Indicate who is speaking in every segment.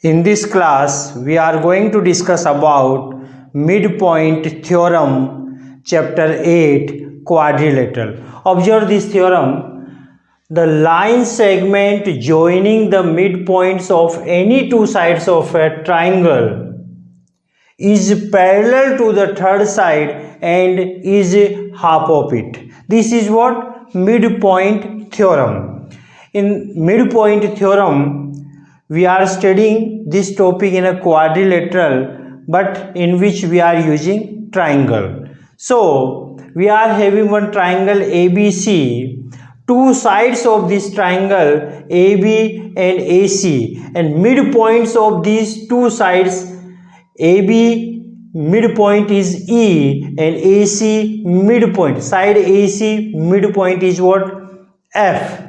Speaker 1: In this class, we are going to discuss about midpoint theorem, chapter 8, quadrilateral. Observe this theorem. The line segment joining the midpoints of any two sides of a triangle is parallel to the third side and is half of it. This is what midpoint theorem. In midpoint theorem, we are studying this topic in a quadrilateral, but in which we are using triangle. So we are having one triangle ABC. Two sides of this triangle AB and AC, and midpoints of these two sides, AB midpoint is E and AC midpoint, side AC midpoint is what? F.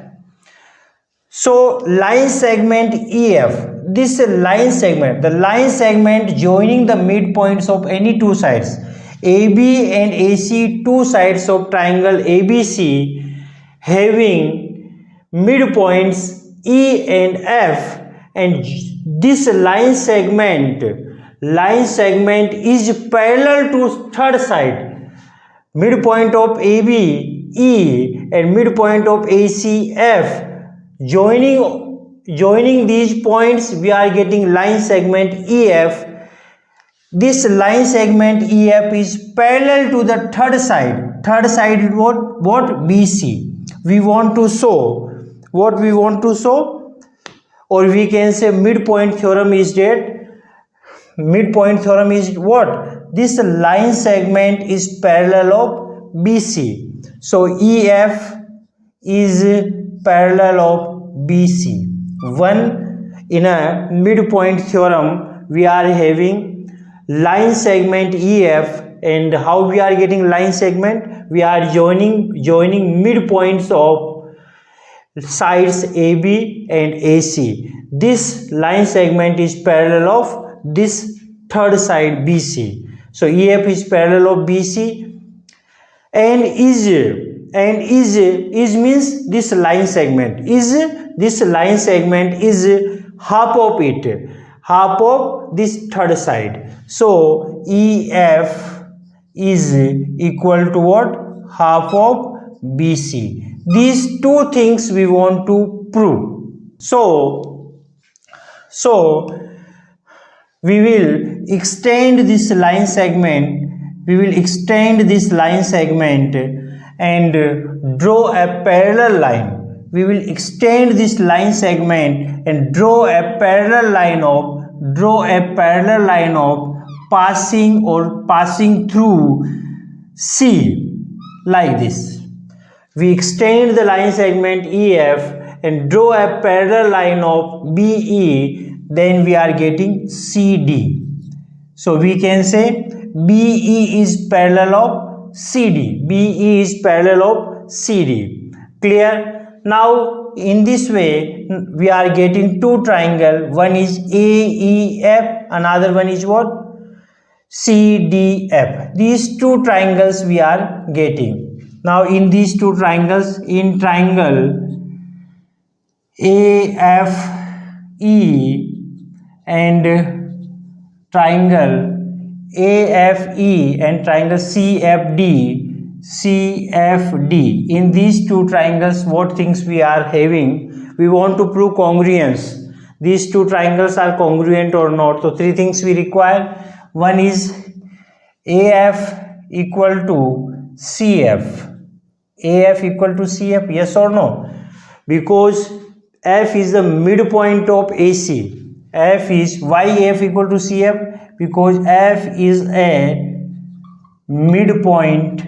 Speaker 1: So line segment EF, this line segment, the line segment joining the midpoints of any two sides, AB and AC, two sides of triangle ABC having midpoints E and F, and this line segment is parallel to third side, midpoint of AB E and midpoint of AC F. Joining these points, we are getting line segment EF. This line segment EF is parallel to the third side. Third side is what? BC. We want to show what we want to show, or we can say midpoint theorem is that. Midpoint theorem is what? This line segment is parallel of BC. So EF is parallel of BC. One, in a midpoint theorem, we are having line segment EF, and how we are getting line segment? We are joining midpoints of sides AB and AC. This line segment is parallel of this third side BC. So EF is parallel of BC, and is means this line segment is half of it, half of this third side. So EF is equal to what? Half of BC. These two things we want to prove. So we will extend this line segment. And draw a parallel line. We will extend this line segment and draw a parallel line of passing through C, like this. We extend the line segment EF and draw a parallel line of BE, then we are getting CD. So we can say BE is parallel of CD. BE is parallel of CD. Clear? Now in this way we are getting two triangles. One is AEF, another one is what? CDF. These two triangles we are getting. Now in these two triangles, in triangle AFE and triangle AFE and triangle CFD. In these two triangles, what things we are having? We want to prove congruence. These two triangles are congruent or not. So three things we require. One is AF equal to CF. AF equal to CF, yes or no? Because F is the midpoint of AC. F is, why F equal to CF? Because F is a midpoint.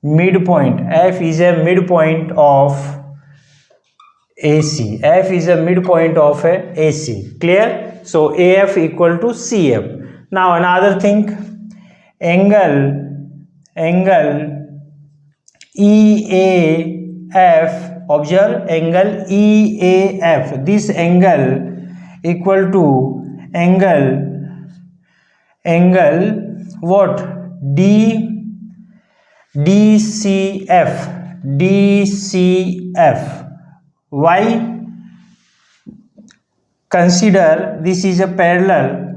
Speaker 1: F is a midpoint of AC. F is a midpoint of a AC. Clear? So AF equal to CF. Now another thing, angle EAF. Observe angle EAF. This angle equal to angle what? DCF. Why? consider this is a parallel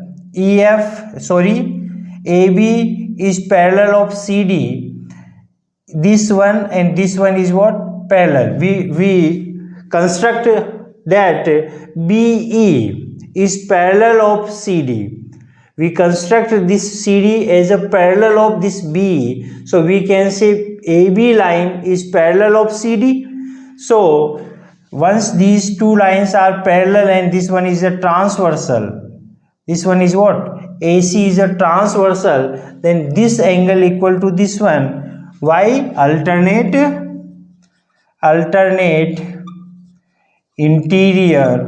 Speaker 1: AB is parallel of CD. This one and this one is what? Parallel. We construct that BE is parallel of CD. We construct this CD as a parallel of this BE. So we can say AB line is parallel of CD. So once these two lines are parallel and this one is a transversal, this one is what? AC is a transversal, then this angle equal to this one. Why? Alternate interior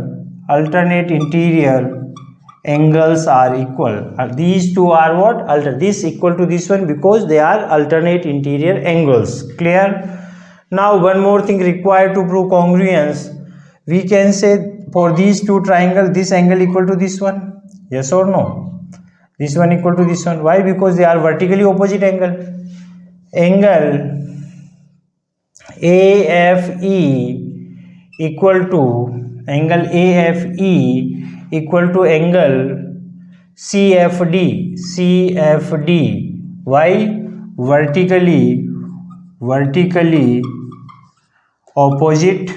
Speaker 1: angles are equal. These two are what? This equal to this one because they are alternate interior angles. Clear? Now one more thing required to prove congruence. We can say for these two triangles, this angle equal to this one. Yes or no? This one equal to this one. Why? Because they are vertically opposite angle. Angle AFE equal to angle CFD. Why? Vertically opposite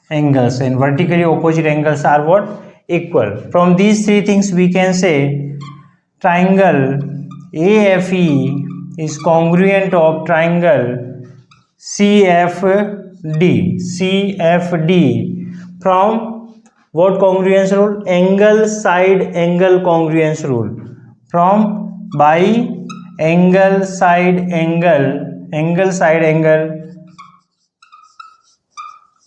Speaker 1: angles, and vertically opposite angles are what? Equal. From these three things we can say triangle AFE is congruent of triangle CFD from what congruence rule? Angle side angle congruence rule. From by angle side angle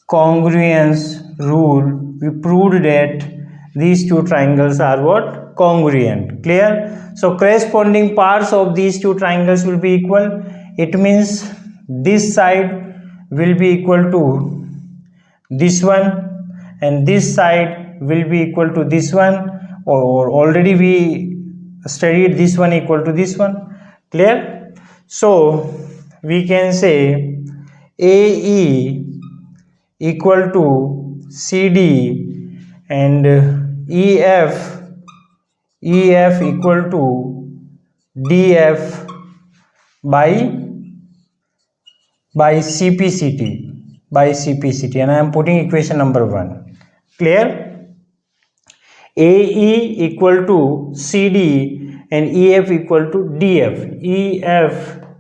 Speaker 1: congruence rule, we proved that these two triangles are what? Congruent. Clear? So corresponding parts of these two triangles will be equal. It means this side will be equal to this one and this side will be equal to this one, or already we studied this one equal to this one. Clear? So we can say AE equal to CD and EF equal to DF by CPCT, and I am putting equation number 1. Clear? AE equal to CD and EF equal to DF.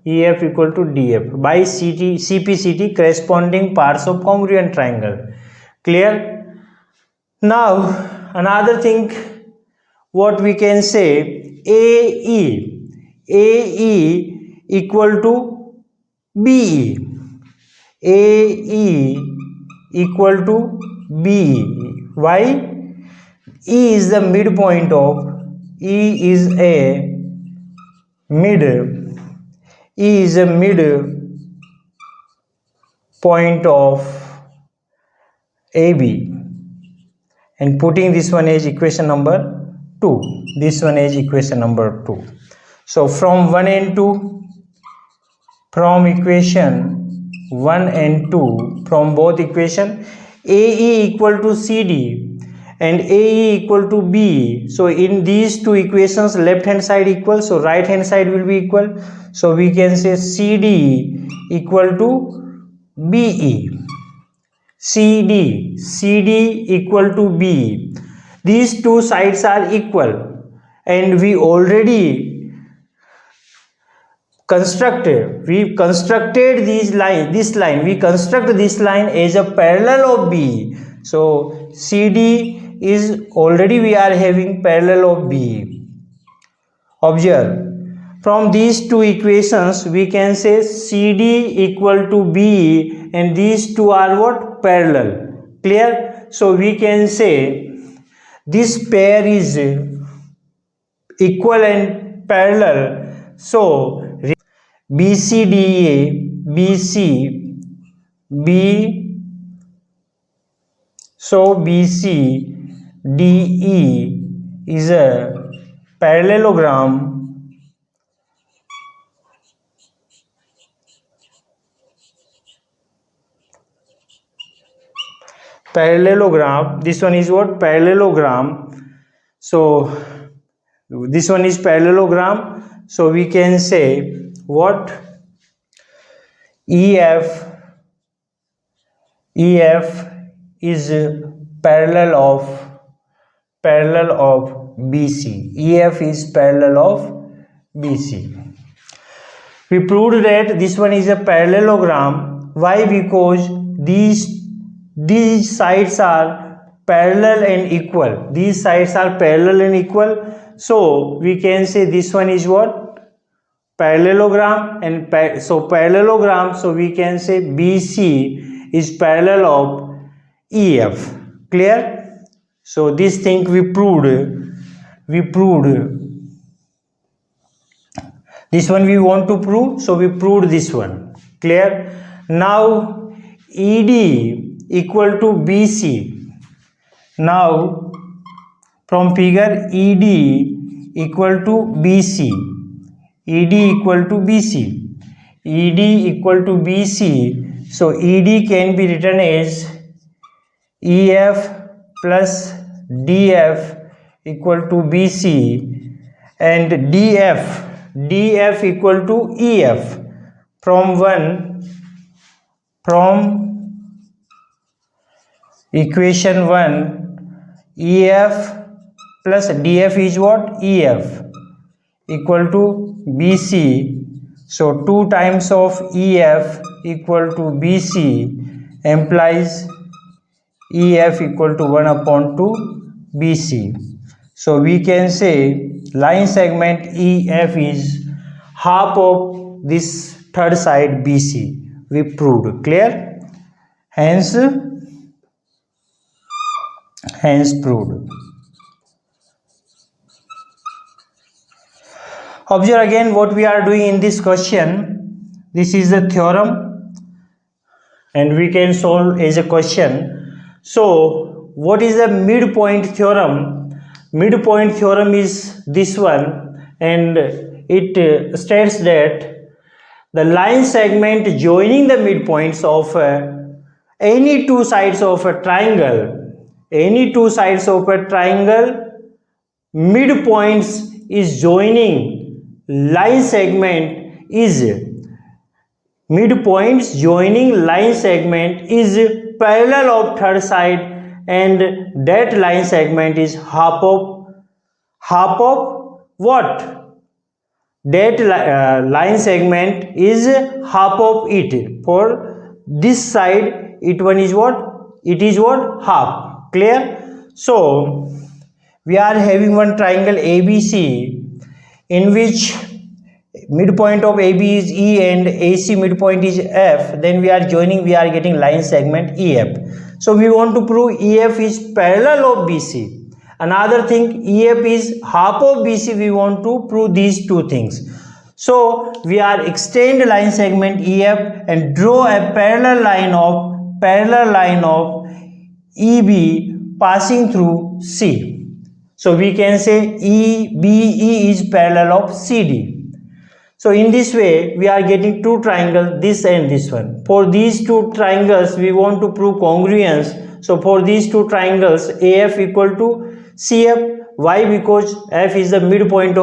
Speaker 1: EF equal to DF by CPCT, corresponding parts of congruent triangle. Clear? Now another thing, what we can say, AE equal to BE. AE equal to BE. Why? E is the midpoint of point of AB, and putting this one as equation number 2. So from 1 and 2, from equation 1 and 2, from both equation, AE equal to CD and AE equal to BE. So in these two equations, left hand side equal, so right hand side will be equal. So we can say CD equal to BE. CD equal to BE. These two sides are equal, and we already constructed this line as a parallel of BE. So CD is already we are having parallel of BE. Observe, from these two equations we can say CD equal to BE, and these two are what? Parallel. Clear? So we can say this pair is equal and parallel. So BCDE is a parallelogram parallelogram. This one is what? Parallelogram. So this one is parallelogram. So we can say what? EF is parallel of BC. EF is parallel of BC. We proved that this one is a parallelogram. Why? Because these sides are parallel and equal. These sides are parallel and equal. So we can say this one is what? Parallelogram. And parallelogram. So we can say BC is parallel of EF. Clear? So this thing we proved. This one we want to prove, so we proved this one. Clear? Now ED equal to BC. Now from figure ED equal to BC. ED equal to BC. ED equal to BC. So ED can be written as EF plus DF equal to BC, and DF equal to EF. From equation 1, EF plus DF is what? EF equal to BC. So 2 times of EF equal to BC implies EF equal to 1 upon 2 BC. So we can say line segment EF is half of this third side BC. We proved. Clear? Hence proved. Observe again what we are doing in this question. This is a theorem and we can solve as a question. So what is the midpoint theorem? Midpoint theorem is this one, and it states that the line segment joining the midpoints of any two sides of a triangle, midpoints is joining line segment is parallel of third side, and that line segment is half of what? That line segment is half of it. For this side, it is what? Half. Clear? So we are having one triangle ABC in which midpoint of AB is E and AC midpoint is F. Then we are getting line segment EF. So we want to prove EF is parallel of BC. Another thing, EF is half of BC. We want to prove these two things. So we are extend line segment EF and draw a parallel line of EB passing through C. So we can say EBE is parallel of CD. So in this way we are getting two triangles, this and this one. For these two triangles we want to prove congruence. So for these two triangles AF equal to CF. Why? Because F is the midpoint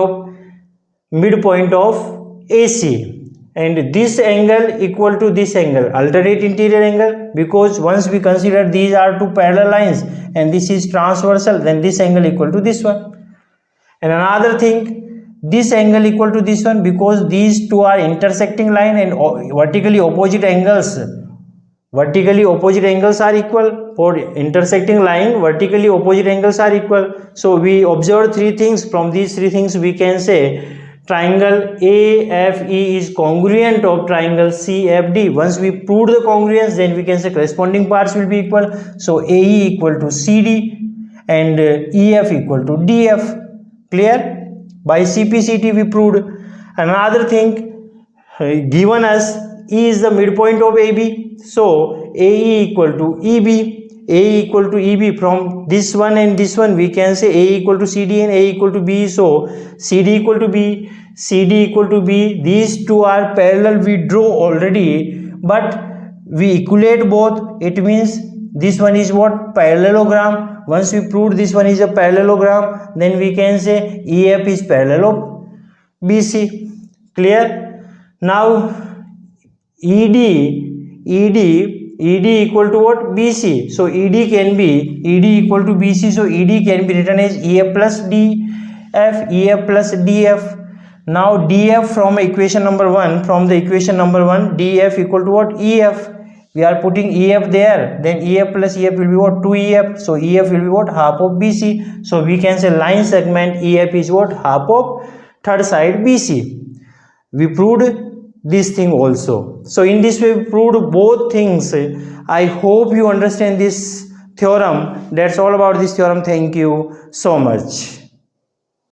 Speaker 1: of AC, and this angle equal to this angle, alternate interior angle, because once we consider these are two parallel lines and this is transversal, then this angle equal to this one. And another thing, this angle equal to this one because these two are intersecting line and vertically opposite angles are equal. For intersecting line, vertically opposite angles are equal. So we observe three things. From these three things we can say triangle AFE is congruent of triangle CFD. Once we prove the congruence, then we can say corresponding parts will be equal. So AE equal to CD and EF equal to DF. Clear? By CPCT we proved. Another thing, given us E is the midpoint of AB, so AE equal to EB. From this one and this one we can say A equal to CD and A equal to B. So CD equal to B, these two are parallel, we draw already, but we equate both. It means this one is what? Parallelogram. Once we proved this one is a parallelogram, then we can say EF is parallel of BC. Clear? Now ED equal to what? BC. So ED can be ED equal to BC. So ED can be written as EF plus DF, EF plus DF. Now DF from equation number 1, DF equal to what? EF. We are putting EF there, then EF plus EF will be what? 2EF. So EF will be what? Half of BC. So we can say line segment EF is what? Half of third side BC. We proved this thing also. So in this way we proved both things. I hope you understand this theorem. That's all about this theorem. Thank you so much.